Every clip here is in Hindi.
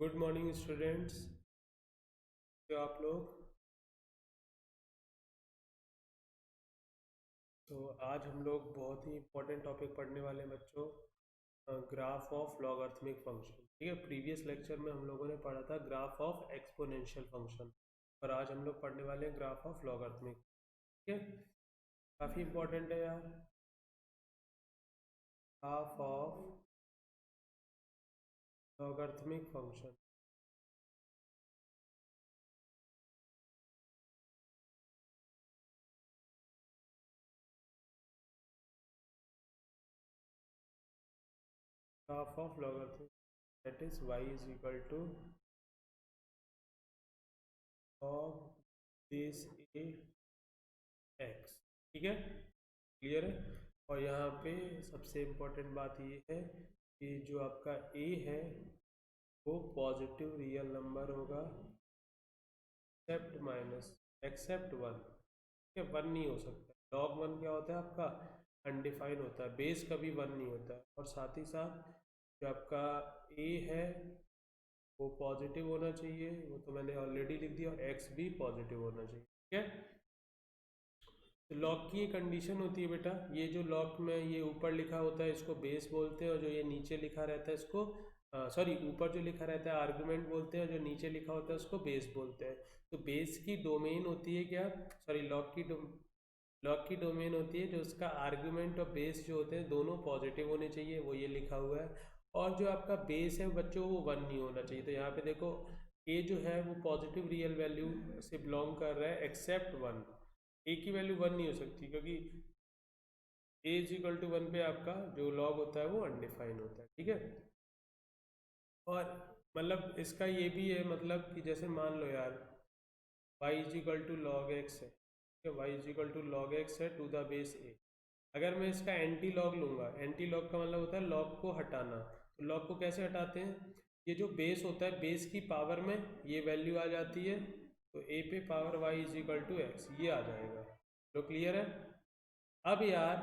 Good morning students. तो आप लोग, तो आज हम लोग बहुत ही इंपॉर्टेंट टॉपिक पढ़ने वाले हैं बच्चों। Graph of logarithmic function. ठीक है, प्रीवियस लेक्चर में हम लोगों ने पढ़ा था ग्राफ ऑफ एक्सपोनेंशियल फंक्शन, और आज हम लोग पढ़ने वाले हैं ग्राफ ऑफ लॉगरिथमिक। ठीक है, काफ़ी इंपॉर्टेंट है यार। Graph of logarithmic function. Graph of logarithmic, that is y is equal to log base a x। ठीक है, क्लियर है। और यहाँ पे सबसे इम्पोर्टेंट बात ये है कि जो आपका a है वो पॉजिटिव रियल नंबर होगा एक्सेप्ट माइनस एक्सेप्ट वन। ठीक है, वन नहीं हो सकता। लॉग वन क्या होता है आपका, अनडिफाइन होता है, बेस कभी वन नहीं होता है। और साथ ही साथ जो आपका a है वो पॉजिटिव होना चाहिए, वो तो मैंने ऑलरेडी लिख दिया, और x भी पॉजिटिव होना चाहिए। ठीक है, तो लॉग की ये कंडीशन होती है बेटा। ये जो लॉग में ये ऊपर लिखा होता है इसको बेस बोलते हैं, और जो ये नीचे लिखा रहता है इसको सॉरी, ऊपर जो लिखा रहता है आर्गुमेंट बोलते हैं, और जो नीचे लिखा होता है उसको बेस बोलते हैं। तो बेस की डोमेन होती है क्या, सॉरी लॉग की डोमेन होती है जो उसका आर्गुमेंट और बेस जो होते हैं दोनों पॉजिटिव होने चाहिए, वो ये लिखा हुआ है। और जो आपका बेस है बच्चों वो वन नहीं होना चाहिए। तो यहाँ पे देखो, ए जो है वो पॉजिटिव रियल वैल्यू से बिलोंग कर रहा है एक्सेप्ट वन। ए की वैल्यू वन नहीं हो सकती, क्योंकि ए इज इक्वल टू वन पे आपका जो लॉग होता है वो अनडिफाइन होता है। ठीक है, और मतलब इसका ये भी है, मतलब कि जैसे मान लो यार y is equal to log x है, ठीक है, y is equal to log x है टू द बेस ए। अगर मैं इसका एंटी लॉग लूंगा, एंटी लॉग का मतलब होता है लॉग को हटाना। तो लॉग को कैसे हटाते हैं, ये जो बेस होता है बेस की पावर में ये वैल्यू आ जाती है, तो a पे power y is equal to x ये आ जाएगा। तो क्लियर है। अब यार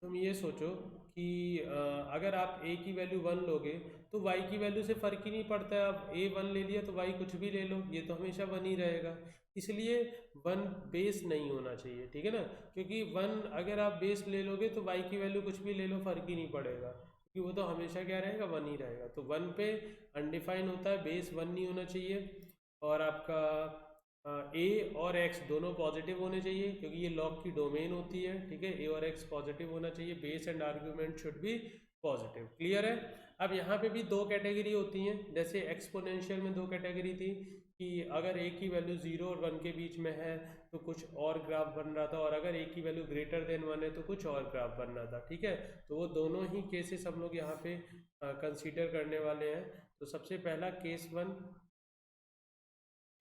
तुम ये सोचो कि अगर आप a की वैल्यू वन लोगे तो y की वैल्यू से फर्क ही नहीं पड़ता है। अब a वन ले लिया तो y कुछ भी ले लो, ये तो हमेशा वन ही रहेगा। इसलिए वन बेस नहीं होना चाहिए, ठीक है ना। क्योंकि वन अगर आप बेस ले लोगे तो y की वैल्यू कुछ भी ले लो फर्क ही नहीं पड़ेगा, क्योंकि वो तो हमेशा क्या रहेगा, वन ही रहेगा। तो वन पे अनडिफाइन होता है, बेस वन नहीं होना चाहिए। और आपका ए और एक्स दोनों पॉजिटिव होने चाहिए, क्योंकि ये लॉग की डोमेन होती है। ठीक है, ए और एक्स पॉजिटिव होना चाहिए, base and argument should be positive. Clear है। अब यहाँ पे भी दो कैटेगरी होती हैं, जैसे एक्सपोनेंशियल में दो कैटेगरी थी कि अगर ए की वैल्यू जीरो और वन के बीच में है तो कुछ और ग्राफ बन रहा था, और अगर ए की वैल्यू ग्रेटर देन वन है तो कुछ और ग्राफ बन रहा था। ठीक है, तो वो दोनों ही केसेस हम लोग यहाँ पे कंसीडर करने वाले हैं। तो सबसे पहला केस वन,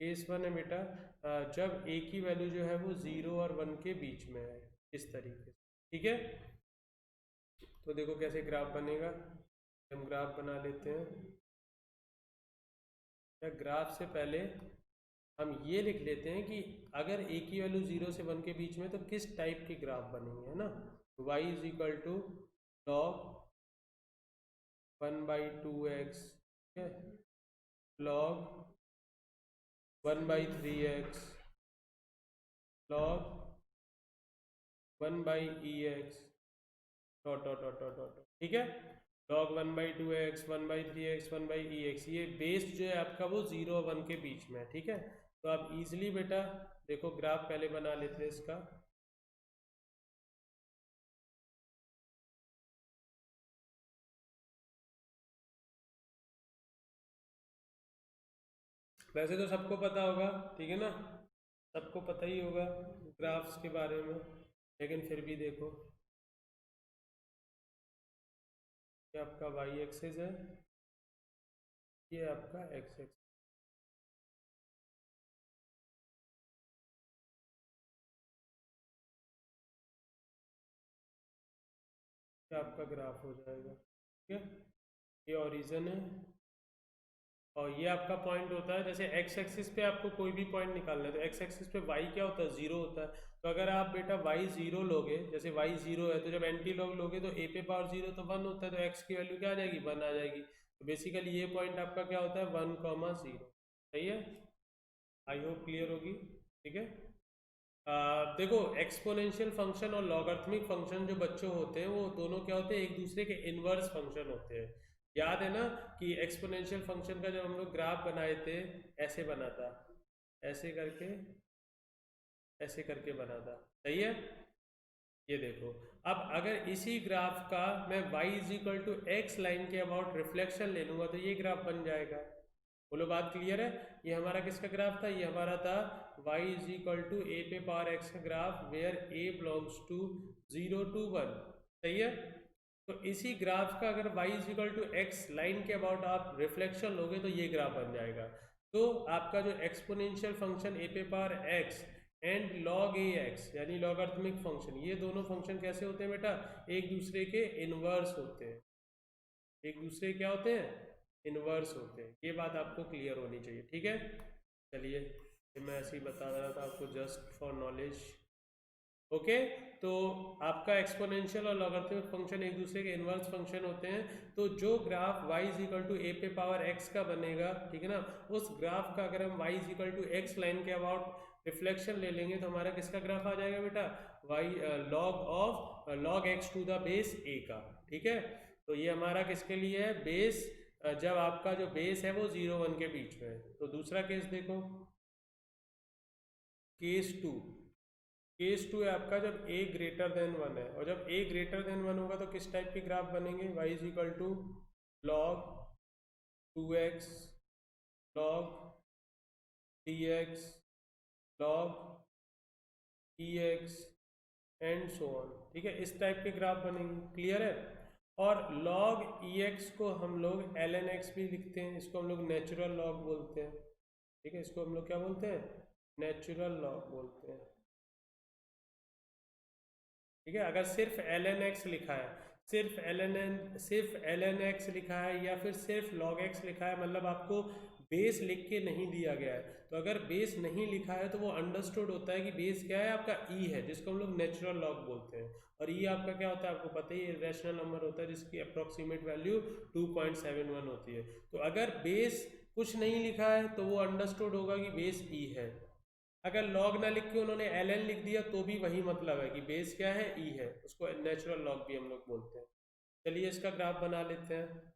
केस वन है बेटा, जब ए की वैल्यू जो है वो जीरो और वन के बीच में है, इस तरीके से। ठीक है, तो देखो कैसे ग्राफ बनेगा। हम ग्राफ बना लेते हैं। या ग्राफ से पहले हम ये लिख लेते हैं कि अगर ए की वैल्यू जीरो से वन के बीच में तो किस टाइप के ग्राफ बनेंगे, है ना। y is equal to log one by two x, ठीक है, log one by three x, log one by e x, dot dot dot dot dot. ठीक है, log one by two x, one by three x, one by e x. ये बेस जो है आपका वो जीरो और वन के बीच में है। ठीक है, तो आप इजीली बेटा देखो ग्राफ पहले बना लेते हैं इसका। वैसे तो सबको पता होगा, ठीक है ना, सबको पता ही होगा ग्राफ्स के बारे में, लेकिन फिर भी देखो, ये आपका वाई एक्सेस है, ये आपका एक्स एक्स, ये आपका ग्राफ हो जाएगा। ठीक है, ये ओरिजिन है, और ये आपका पॉइंट होता है। जैसे एक्स एक्सिस पे आपको कोई भी पॉइंट निकालना है तो एक्स एक्सिस पे वाई क्या होता है, जीरो होता है। तो अगर आप बेटा वाई जीरो लोगे, जैसे वाई जीरो है तो जब एंटी लॉग लोगे तो ए पे पावर जीरो तो वन होता है, तो एक्स की वैल्यू क्या आ जाएगी, वन आ जाएगी। तो बेसिकली ये पॉइंट आपका क्या होता है 1,0। सही है, आई होप क्लियर होगी। ठीक है, देखो एक्सपोनेंशियल फंक्शन और लॉगरिथमिक फंक्शन जो बच्चों होते हैं वो दोनों क्या होते हैं, एक दूसरे के इनवर्स फंक्शन होते हैं। याद है ना कि एक्सपोनेंशियल फंक्शन का जब हम लोग ग्राफ बनाए थे, ऐसे बना था, ऐसे करके, ऐसे करके बना था। सही है, ये देखो, अब अगर इसी ग्राफ का मैं y is equal to x line के अबाउट रिफ्लेक्शन ले लूंगा तो ये ग्राफ बन जाएगा। बोलो बात क्लियर है। ये हमारा किसका ग्राफ था, ये हमारा था y इज इक्वल टू ए पे पावर x का graph where a belongs to 0 to 1। सही है, तो इसी ग्राफ का अगर y is equal to x line के अबाउट आप रिफ्लेक्शन लोगे तो ये ग्राफ बन जाएगा। तो आपका जो एक्सपोनेंशियल फंक्शन ए पे power x and log A x यानी लॉगरिथमिक फंक्शन, ये दोनों फंक्शन कैसे होते हैं बेटा, एक दूसरे के इनवर्स होते हैं। एक दूसरे क्या होते हैं, इनवर्स होते हैं। ये बात आपको क्लियर होनी चाहिए। ठीक है, चलिए मैं ऐसे ही बता रहा था आपको जस्ट फॉर नॉलेज। ओके, तो आपका एक्सपोनेंशियल और लॉगरिथमिक फंक्शन एक दूसरे के इनवर्स फंक्शन होते हैं। तो जो graph y is equal to ए पे पावर x का बनेगा, ठीक है ना, उस ग्राफ का अगर हम y is equal to x line के अबाउट रिफ्लेक्शन ले लेंगे तो हमारा किसका ग्राफ आ जाएगा बेटा, y log of log x to the base a का। ठीक है, तो ये हमारा किसके लिए है, बेस जब आपका जो बेस है वो 0 1 के बीच में है। तो दूसरा केस देखो, केस 2। केस 2 है आपका जब a ग्रेटर देन 1 है, और जब a ग्रेटर देन 1 होगा तो किस टाइप के ग्राफ बनेंगे, y is equal to log 2x लॉग 3x लॉग ex एंड सो ऑन। ठीक है, इस टाइप के ग्राफ बनेंगे। क्लियर है, और log ex को हम लोग ln x भी लिखते हैं, इसको हम लोग नेचुरल लॉग बोलते हैं। ठीक है, इसको हम लोग क्या बोलते हैं, नेचुरल लॉग बोलते हैं। ठीक है, अगर सिर्फ ln x लिखा है, सिर्फ ln x लिखा है या फिर सिर्फ log x लिखा है, मतलब आपको बेस लिख के नहीं दिया गया है, तो अगर बेस नहीं लिखा है तो वो अंडरस्टूड होता है कि बेस क्या है आपका e है, जिसको हम लोग नेचुरल लॉग बोलते हैं। और e आपका क्या होता है आपको पता ही है, रैशनल नंबर होता है जिसकी अप्रोक्सीमेट वैल्यू 2.71 होती है। तो अगर बेस कुछ नहीं लिखा है तो वो अंडरस्टूड होगा कि बेस e है। अगर लॉग ना लिख के उन्होंने ln लिख दिया तो भी वही मतलब है कि बेस क्या है, e है, उसको नेचुरल लॉग भी हम लोग बोलते हैं। चलिए इसका ग्राफ बना लेते हैं।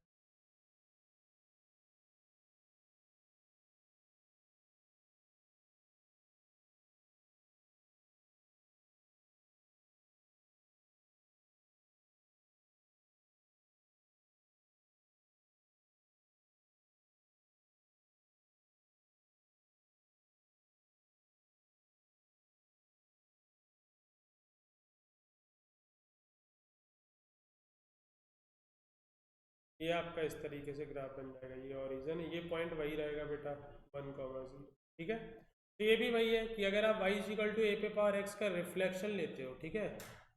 ये आपका इस तरीके से ग्राफ बन जाएगा, ये ओरिजिन है, ये पॉइंट वही रहेगा बेटा 1,0। ठीक है, तो ये भी वही है कि अगर आप y इक्वल टू ए पे पावर x का रिफ्लेक्शन लेते हो, ठीक है,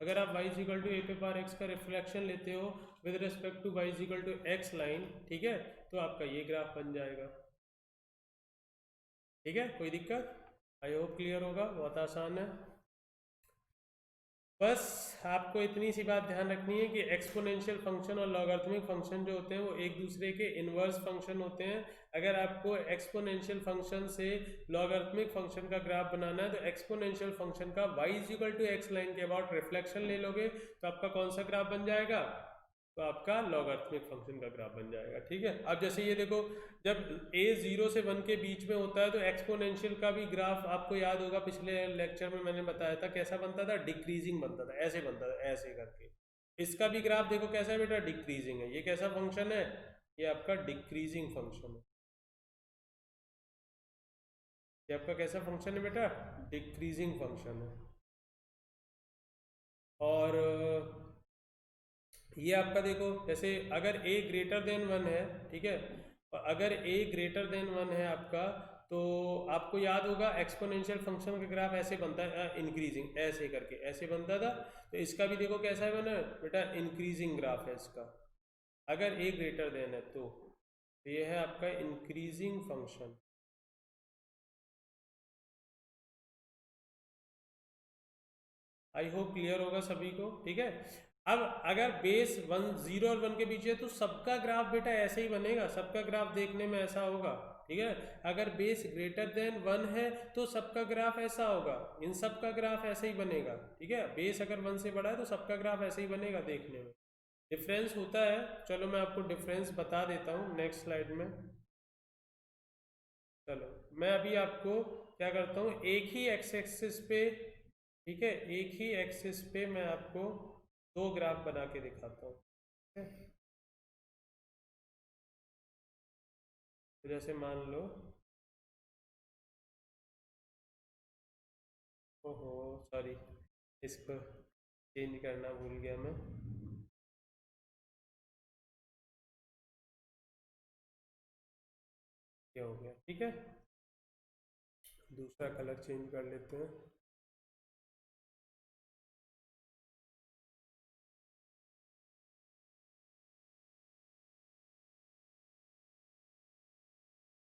अगर आप y इक्वल टू ए पे पावर x का रिफ्लेक्शन लेते हो with respect to y equal to x line, ठीक है, तो आपका ये ग्राफ बन जाएगा। ठीक है, कोई दिक्कत, आई होप क्लियर होगा, बहुत आसान है। बस आपको इतनी सी बात ध्यान रखनी है कि एक्सपोनेंशियल फंक्शन और लॉगरिथमिक फंक्शन जो होते हैं वो एक दूसरे के इनवर्स फंक्शन होते हैं। अगर आपको एक्सपोनेंशियल फंक्शन से लॉगरिथमिक फंक्शन का ग्राफ बनाना है तो एक्सपोनेंशियल फंक्शन का y is equal to x line के अबाउट रिफ्लेक्शन ले लोगे तो आपका कौन सा ग्राफ बन जाएगा, तो आपका लॉगरिथमिक फंक्शन का ग्राफ बन जाएगा। ठीक है, अब जैसे ये देखो, जब a 0 से 1 के बीच में होता है तो एक्सपोनेंशियल का भी ग्राफ आपको याद होगा, पिछले लेक्चर में मैंने बताया था कैसा बनता था, डिक्रीजिंग बनता था, ऐसे बनता था, ऐसे करके। इसका भी ग्राफ देखो कैसा है बेटा, डिक्रीजिंग है। ये कैसा फंक्शन है, ये आपका डिक्रीजिंग फंक्शन है। ये आपका कैसा फंक्शन है बेटा, डिक्रीजिंग फंक्शन है। और ये आपका देखो, जैसे अगर a ग्रेटर देन 1 है, ठीक है, और अगर a ग्रेटर देन 1 है आपका, तो आपको याद होगा एक्सपोनेंशियल फंक्शन का ग्राफ ऐसे बनता है, इंक्रीजिंग ऐसे करके ऐसे बनता था। तो इसका भी देखो कैसा है बना बेटा, इंक्रीजिंग ग्राफ है इसका, अगर a ग्रेटर देन है तो ये है आपका इंक्रीजिंग फंक्शन। आई होप क्लियर होगा सभी को। ठीक है, अब अगर बेस 0 और 1 के बीच है तो सबका ग्राफ बेटा ऐसे ही बनेगा, सबका ग्राफ देखने में ऐसा होगा, ठीक है। अगर बेस ग्रेटर देन 1 है तो सबका ग्राफ ऐसा होगा, इन सबका ग्राफ ऐसे ही बनेगा, ठीक है। बेस अगर 1 से बड़ा है तो सबका ग्राफ ऐसे ही बनेगा देखने में। डिफरेंस होता है, चलो मैं आपको डिफरेंस बता देता हूँ नेक्स्ट स्लाइड में। चलो मैं अभी आपको क्या करता हूँ, एक ही एक्स एक्सिस पे, ठीक है, एक ही एक्सिस पे मैं आपको दो ग्राफ बना के दिखाता हूँ, ठीक है। तो जैसे मान लो, ओहो सॉरी, इसको चेंज करना भूल गया मैं। क्या हो गया, ठीक है, दूसरा कलर चेंज कर लेते हैं।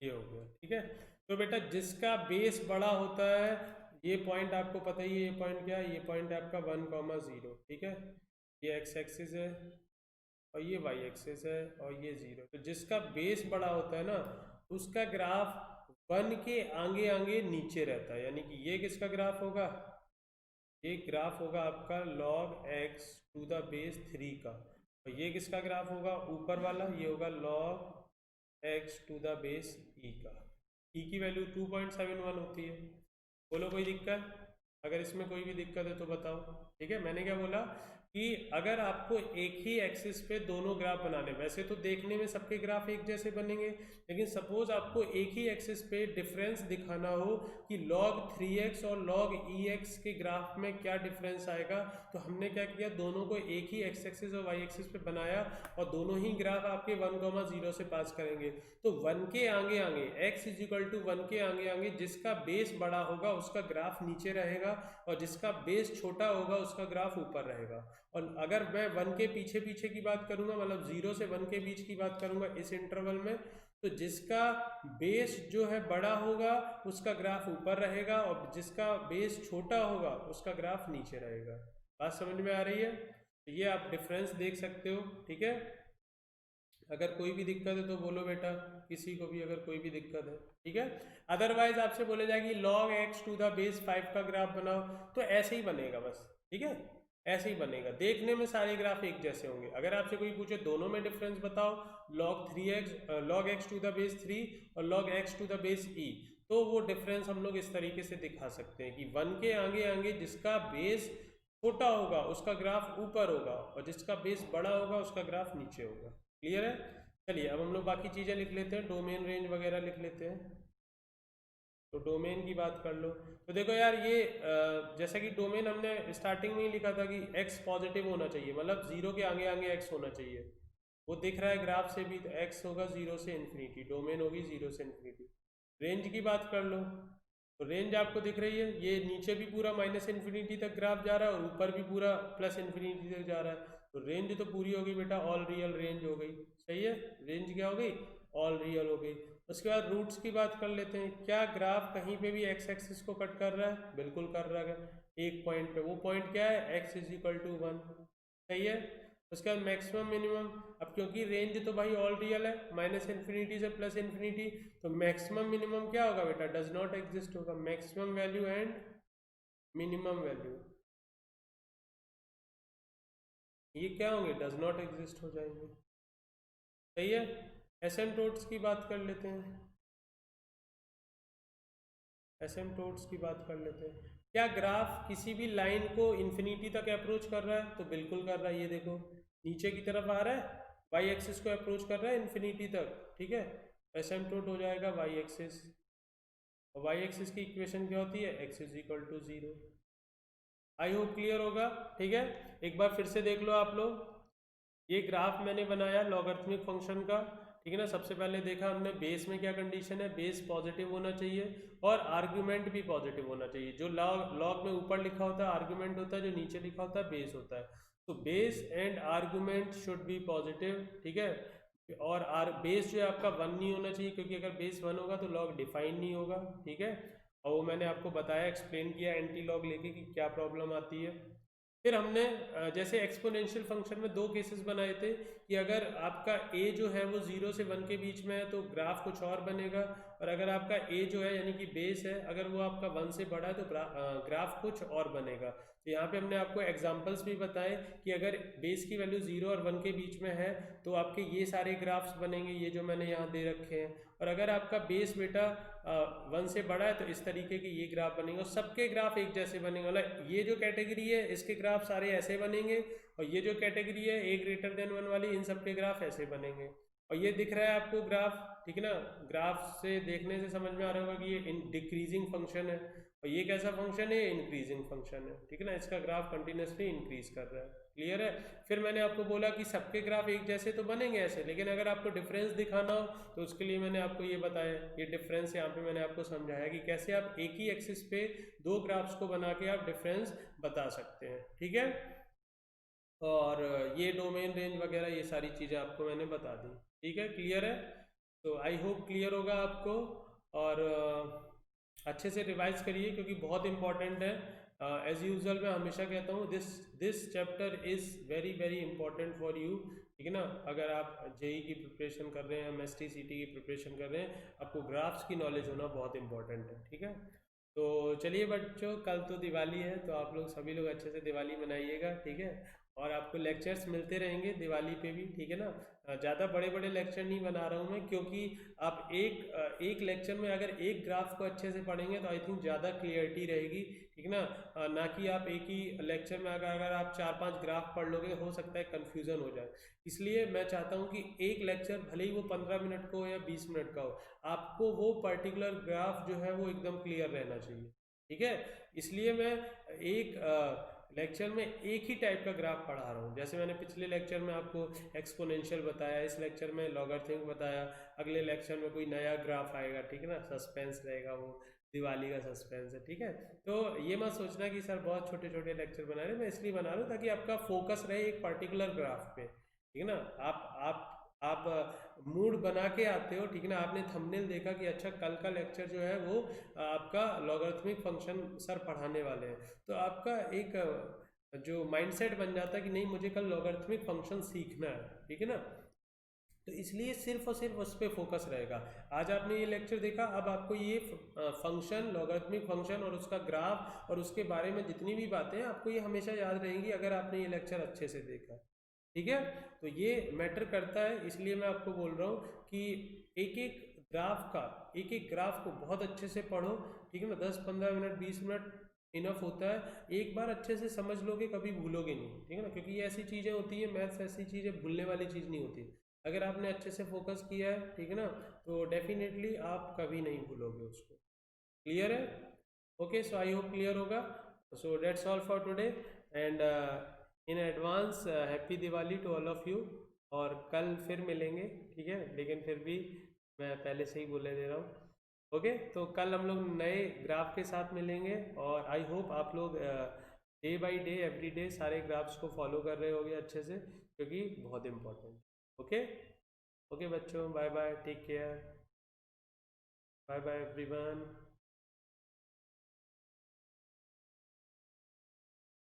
ये हो गया, ठीक है। तो बेटा जिसका बेस बड़ा होता है, ये पॉइंट आपको पता ही है, ये पॉइंट क्या है, ये पॉइंट है आपका 1,0, ठीक है। ये एक्स एक्सिस है और ये वाई एक्सिस है और ये 0। तो जिसका बेस बड़ा होता है ना, उसका ग्राफ 1 के आगे आगे नीचे रहता है, यानी कि ये किसका ग्राफ होगा, ये ग्राफ होगा आपका log x to the base 3 का। और ये किसका ग्राफ होगा, ऊपर वाला, ये होगा log x to the base e का। e की वैल्यू 2.71 होती है। बोलो कोई दिक्कत, अगर इसमें कोई भी दिक्कत है तो बताओ, ठीक है। मैंने क्या बोला कि अगर आपको एक ही एक्सिस पे दोनों ग्राफ बनाने, वैसे तो देखने में सबके ग्राफ एक जैसे बनेंगे, लेकिन सपोज आपको एक ही एक्सिस पे डिफरेंस दिखाना हो कि log 3x और log ex के ग्राफ में क्या डिफरेंस आएगा, तो हमने क्या किया, दोनों को एक ही एक्स एक्सिस और वाई एक्सिस पे बनाया और दोनों ही ग्राफ आपके 1,0 से पास करेंगे। तो 1 के आगे आगे x इज इक्वल टू 1 के आगे आगे जिसका बेस बड़ा होगा उसका ग्राफ नीचे रहेगा और जिसका बेस छोटा होगा उसका ग्राफ ऊपर रहेगा। और अगर मैं 1 के पीछे पीछे की बात करूंगा, मतलब 0 से 1 के बीच की बात करूंगा इस इंटरवल में, तो जिसका बेस जो है बड़ा होगा उसका ग्राफ ऊपर रहेगा और जिसका बेस छोटा होगा उसका ग्राफ नीचे रहेगा। बात समझ में आ रही है, तो ये आप डिफरेंस देख सकते हो, ठीक है। अगर कोई भी दिक्कत है तो बोलो बेटा, किसी को भी अगर कोई भी दिक्कत है, ठीक है। अदरवाइज आपसे बोले जाएगी log x to the base 5 का ग्राफ बनाओ, तो ऐसे ही बनेगा बस, ठीक है, ऐसे ही बनेगा, देखने में सारे ग्राफ एक जैसे होंगे। अगर आपसे कोई पूछे दोनों में डिफरेंस बताओ, log x to the base 3 और log x to the base e, तो वो डिफरेंस हम लोग इस तरीके से दिखा सकते हैं कि 1 के आगे आगे जिसका बेस छोटा होगा उसका ग्राफ ऊपर होगा और जिसका बेस बड़ा होगा उसका ग्राफ नीचे होगा। क्लियर है। चलिए अब हम लोग बाकी चीज़ें लिख लेते हैं, डोमेन रेंज वगैरह लिख लेते हैं। तो डोमेन की बात कर लो, तो देखो यार ये जैसा कि डोमेन हमने स्टार्टिंग में ही लिखा था कि x पॉजिटिव होना चाहिए, मतलब 0 के आगे आगे x होना चाहिए। वो दिख रहा है ग्राफ से भी, तो x होगा 0 से इन्फिनिटी, डोमेन होगी 0 से इन्फिनिटी। रेंज की बात कर लो, तो रेंज आपको दिख रही है, ये नीचे भी पूरा -इन्फिनिटी तक ग्राफ जा रहा है और ऊपर भी पूरा +इन्फिनिटी तक जा रहा है। तो रेंज तो पूरी होगी बेटा, ऑल रियल रेंज हो गई, सही है। रेंज क्या हो गई, ऑल रियल हो गई। उसके बाद रूट्स की बात कर लेते हैं, क्या ग्राफ कहीं पे भी एक्स एक्सिस को कट कर रहा है, बिल्कुल कर रहा है एक पॉइंट पे, वो पॉइंट क्या है, x इज इक्वल टू 1, सही है। उसके बाद मैक्सिमम मिनिमम, अब क्योंकि रेंज तो भाई ऑल रियल है, -इन्फिनिटी से +इन्फिनिटी, तो मैक्सिमम मिनिमम क्या होगा बेटा, डज नॉट एग्जिस्ट होगा, maximum value and minimum value ये क्या होंगे, डज नॉट एग्जिस्ट हो जाएंगे, सही है। एसिम्पटोट्स की बात कर लेते हैं, एसिम्पटोट्स की बात कर लेते हैं। क्या ग्राफ किसी भी लाइन को इन्फिनिटी तक अप्रोच कर रहा है, तो बिल्कुल कर रहा है, ये देखो नीचे की तरफ आ रहा है, वाई एक्सिस को अप्रोच कर रहा है इन्फिनिटी तक, ठीक है। एसिम्पटोट हो जाएगा वाई एक्सिस, और वाई एक्सिस की इक्वेशन क्या होती है, x is equal to 0। I hope clear होगा, ठीक है। एक बार फिर से देख लो आप लोग, ये ग्राफ मैंने बनाया लॉगरिथमिक फंक्शन का, ठीक है ना। सबसे पहले देखा हमने बेस में क्या कंडीशन है, बेस पॉजिटिव होना चाहिए और आर्ग्यूमेंट भी पॉजिटिव होना चाहिए। जो लॉग लॉग में ऊपर लिखा होता है आर्ग्यूमेंट होता है, जो नीचे लिखा होता है बेस होता है। तो base and argument should be positive, ठीक है। और बेस जो है आपका 1 नहीं होना चाहिए, क्योंकि अगर बेस 1 होगा तो लॉग डिफाइन नहीं होगा, ठीक है। और वो मैंने आपको बताया, एक्सप्लेन किया एंटी लॉग लेके कि क्या प्रॉब्लम आती है। फिर हमने जैसे एक्सपोनेंशियल फंक्शन में दो केसेस बनाए थे कि अगर आपका ए जो है वो 0 से 1 के बीच में है तो ग्राफ कुछ और बनेगा, और अगर आपका ए जो है यानी कि बेस है अगर वो आपका 1 से बड़ा है तो ग्राफ कुछ और बनेगा। तो यहाँ पे हमने आपको एग्जांपल्स भी बताए कि अगर बेस की वैल्यू 0 और 1 के बीच में है तो आपके ये सारे ग्राफ्स बनेंगे, ये जो मैंने यहाँ दे रखे हैं। और अगर आपका बेस बेटा 1 से बड़ा है तो इस तरीके के ये ग्राफ बनेंगे, और सबके ग्राफ एक जैसे बनेंगे। मतलब ये जो कैटेगरी है इसके ग्राफ सारे ऐसे बनेंगे, और ये जो कैटेगरी है ए ग्रेटर देन 1 वाली, इन सब के ग्राफ ऐसे बनेंगे। और ये दिख रहा है आपको ग्राफ, ठीक है ना, ग्राफ से देखने से समझ में आ रहा होगा कि ये डिक्रीजिंग फंक्शन है, और ये कैसा फंक्शन है, इंक्रीजिंग फंक्शन है, ठीक है ना, इसका ग्राफ कंटिन्यूसली इंक्रीज कर रहा है। क्लियर है। फिर मैंने आपको बोला कि सबके ग्राफ एक जैसे तो बनेंगे ऐसे, लेकिन अगर आपको डिफरेंस दिखाना हो तो उसके लिए मैंने आपको ये बताया, ये डिफरेंस यहाँ पे मैंने आपको समझाया कि कैसे आप एक ही एक्सिस पे दो ग्राफ्स को बना के आप डिफरेंस बता सकते हैं, ठीक है। और ये डोमेन रेंज वगैरह ये सारी चीज़ें आपको मैंने बता दी, ठीक है, क्लियर है। तो आई होप क्लियर होगा आपको, और अच्छे से रिवाइज करिए क्योंकि बहुत इंपॉर्टेंट है। एज यूजल मैं हमेशा कहता हूँ this chapter is very very important for you, ठीक है ना। अगर आप जेई की प्रिपरेशन कर रहे हैं, एमएसटी सीटी की प्रिपरेशन कर रहे हैं, आपको ग्राफ्स की नॉलेज होना बहुत इंपॉर्टेंट है, ठीक है। तो चलिए बच्चों, कल तो दिवाली है तो आप लोग सभी लोग अच्छे से दिवाली मनाइएगा, ठीक है। और आपको लेक्चर्स मिलते रहेंगे दिवाली पे भी, ठीक है ना। ज़्यादा बड़े बड़े लेक्चर नहीं बना रहा हूँ मैं, क्योंकि आप एक लेक्चर में अगर एक ग्राफ को अच्छे से पढ़ेंगे तो आई थिंक ज़्यादा क्लियरिटी रहेगी, ठीक है ना। ना कि आप एक ही लेक्चर में अगर आप 4-5 ग्राफ पढ़ लोगे हो सकता है कन्फ्यूज़न हो जाए। इसलिए मैं चाहता हूँ कि एक लेक्चर भले ही वो 15 मिनट का हो या 20 मिनट का हो, आपको वो पर्टिकुलर ग्राफ जो है वो एकदम क्लियर रहना चाहिए, ठीक है। इसलिए मैं एक लेक्चर में एक ही टाइप का ग्राफ पढ़ा रहा हूँ। जैसे मैंने पिछले लेक्चर में आपको एक्सपोनेंशियल बताया, इस लेक्चर में लॉगरिथमिक बताया, अगले लेक्चर में कोई नया ग्राफ आएगा, ठीक है ना, सस्पेंस रहेगा, वो दिवाली का सस्पेंस है, ठीक है। तो ये मत सोचना कि सर बहुत छोटे छोटे लेक्चर बना रहे हैं, मैं इसलिए बना रहा हूँ ताकि आपका फोकस रहे एक पर्टिकुलर ग्राफ पे, ठीक है ना। आप मूड बना के आते हो, ठीक है ना। आपने थंबनेल देखा कि अच्छा कल का लेक्चर जो है वो आपका लॉगरिथमिक फंक्शन सर पढ़ाने वाले हैं, तो आपका एक जो माइंडसेट बन जाता है कि नहीं मुझे कल लॉगरिथमिक फंक्शन सीखना है, ठीक है ना। तो इसलिए सिर्फ और सिर्फ उस पर फोकस रहेगा। आज आपने ये लेक्चर देखा, अब आपको ये फंक्शन, लॉगरिथमिक फंक्शन और उसका ग्राफ और उसके बारे में जितनी भी बातें हैं आपको ये हमेशा याद रहेंगी अगर आपने ये लेक्चर अच्छे से देखा, ठीक है। तो ये मैटर करता है, इसलिए मैं आपको बोल रहा हूँ कि एक एक ग्राफ को बहुत अच्छे से पढ़ो, ठीक है ना। 10-15 मिनट 20 मिनट इनफ होता है, एक बार अच्छे से समझ लोगे कभी भूलोगे नहीं, ठीक है ना, क्योंकि ये ऐसी चीज़ें होती है, मैथ्स ऐसी चीज़ है भूलने वाली चीज़ नहीं होती। अगर आपने अच्छे से फोकस किया है, ठीक है ना, तो डेफिनेटली आप कभी नहीं भूलोगे उसको। क्लियर है। Okay, so I hope clear होगा। So that's all for today, and in advance happy Diwali to all of you. और कल फिर मिलेंगे, ठीक है, लेकिन फिर भी मैं पहले से ही बोले दे रहा हूँ। ओके, तो कल हम लोग नए ग्राफ के साथ मिलेंगे, और आई होप आप लोग day by day every day सारे ग्राफ्स को फॉलो कर रहे होगे अच्छे से, क्योंकि बहुत इंपॉर्टेंट। ओके, ओके बच्चों, bye bye, take care, bye bye everyone.